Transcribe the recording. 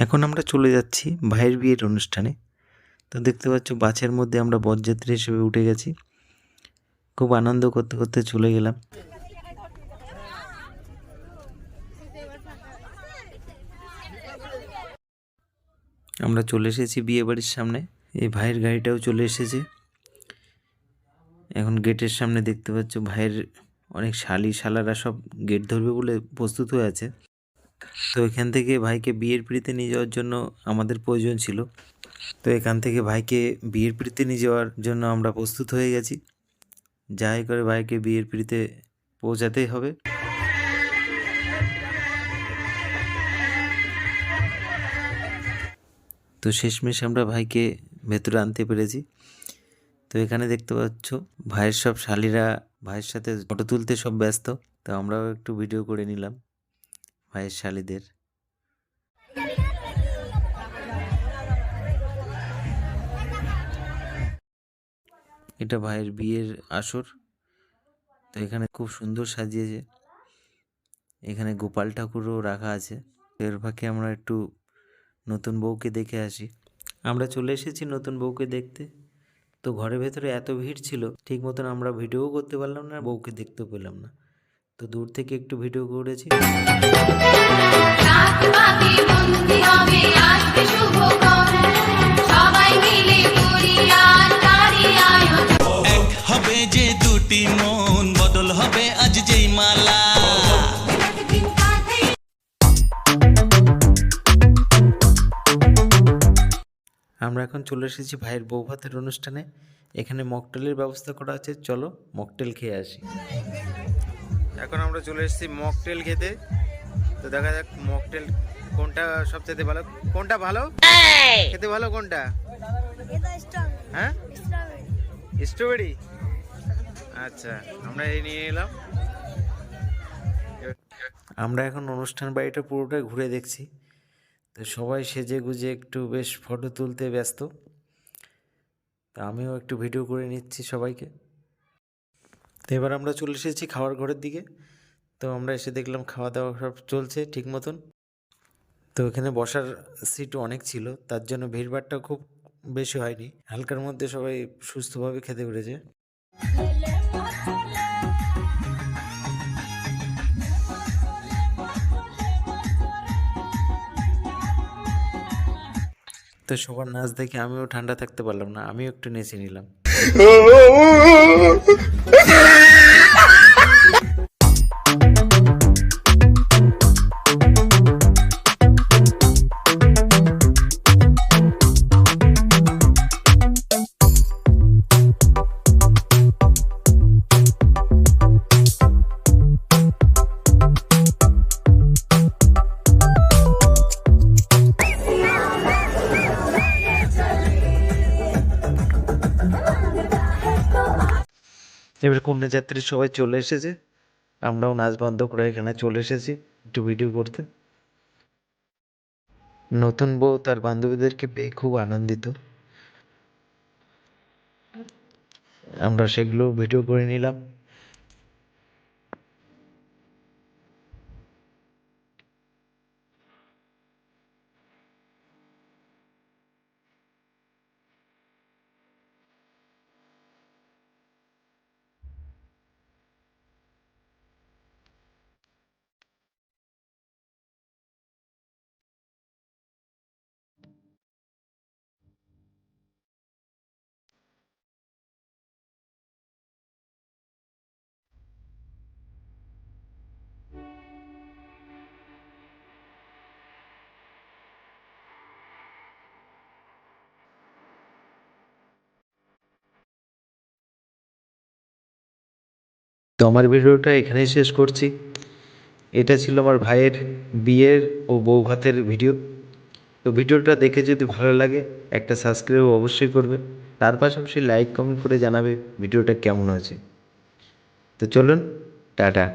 এখন আমরা চলে যাচ্ছি ভাইয়ের বিয়ের অনুষ্ঠানে। তো দেখতে পাচ্ছ বাসের মধ্যে আমরা বরযাত্রী হিসেবে উঠে গেছি। খুব আনন্দ করতে করতে চলে গেলাম। আমরা চলে এসেছি বিয়ে বাড়ির সামনে। এই ভাইয়ের গাড়িটাও চলে এসেছে। এখন গেটের সামনে দেখতে পাচ্ছ ভাইয়ের অনেক শালি শালারা সব গেট ধরবে বলে প্রস্তুত হয়ে আছে। তো এখান থেকে ভাইকে বিয়ের পিড়িতে নিয়ে যাওয়ার জন্য আমাদের প্রয়োজন ছিল। তো এখান থেকে ভাইকে বিয়ের পিড়িতে নিয়ে যাওয়ার জন্য আমরা প্রস্তুত হয়ে গেছি। যাই করে ভাইকে বিয়ের পিড়িতে পৌঁছাতেই হবে। তো শেষমেশ আমরা ভাইকে ভেতরে আনতে পেরেছি। তো এখানে দেখতে পাচ্ছ ভাইয়ের সব শালিরা ভাইয়ের সাথে ফটো তুলতে সব ব্যস্ত। তো আমরাও একটু ভিডিও করে নিলাম ভাইয়ের শালিদের। এটা ভাইয়ের বিয়ের আসর। তো এখানে খুব সুন্দর সাজিয়েছে। এখানে গোপাল ঠাকুরও রাখা আছে। এর ফাঁকে আমরা একটু নতুন বউকে দেখে আসি। আমরা চলে এসেছি নতুন বউকে দেখতে। তো ঘরের ভেতরে এত ভিড় ছিল, ঠিক মতন আমরা ভিডিও করতে পারলাম না, বউকে দেখতেও পেলাম না। তো দূর থেকে একটু ভিডিও করেছি। এক হবে যে দুটি মন, বদল হবে আজ যেই মালা। আমরা এখন চলে এসেছি ভাইয়ের বউ ভাতের অনুষ্ঠানে। এখানে মকটেলের ব্যবস্থা করা আছে, চলো মকটেল খেয়ে আসি। এখন আমরা চলে এসেছি মকটেল খেতে। তো দেখা যাক মকটেল কোনটা সবচেয়ে ভালো, কোনটা ভালো খেতে, ভালো কোনটা? হ্যাঁ, স্ট্রবেরি। আচ্ছা, আমরা এই নিয়ে এলাম। আমরা এখন অনুষ্ঠান বাড়িটা পুরোটাই ঘুরে দেখছি। তো সবাই সেজে গুজে একটু বেশ ফটো তুলতে ব্যস্ত। তা আমিও একটু ভিডিও করে নিচ্ছি সবাইকে। তো এবার আমরা চলে এসেছি খাওয়ার ঘরের দিকে। তো আমরা এসে দেখলাম খাওয়া দাওয়া সব চলছে ঠিক মতন। তো এখানে বসার সিটও অনেক ছিল, তার জন্য ভিড়ভাড়টা খুব বেশি হয়নি, হালকার মধ্যে সবাই সুস্থভাবে খেতে পেরেছে। তো সবার নাচ দেখে আমিও ঠান্ডা থাকতে পারলাম না, আমিও একটু নেচে নিলাম। এবার কন্যা যাত্রী সবাই চলে এসেছে, আমরাও নাচ বন্ধ করে এখানে চলে এসেছি একটু ভিডিও করতে। নতুন বউ তার বান্ধবীদেরকে পেয়ে খুব আনন্দিত। আমরা সেগুলো ভিডিও করে নিলাম। তো আমার ভিডিওটা এখানেই শেষ করছি। এটা ছিল আমার ভাইয়ের বিয়ের ও বউ ভাতের ভিডিও। তো ভিডিওটা দেখে যদি ভালো লাগে একটা সাবস্ক্রাইব অবশ্যই করবে, তার পাশাপাশি লাইক কমেন্ট করে জানাবে ভিডিওটা কেমন হয়েছে। তো চলুন, টাটা।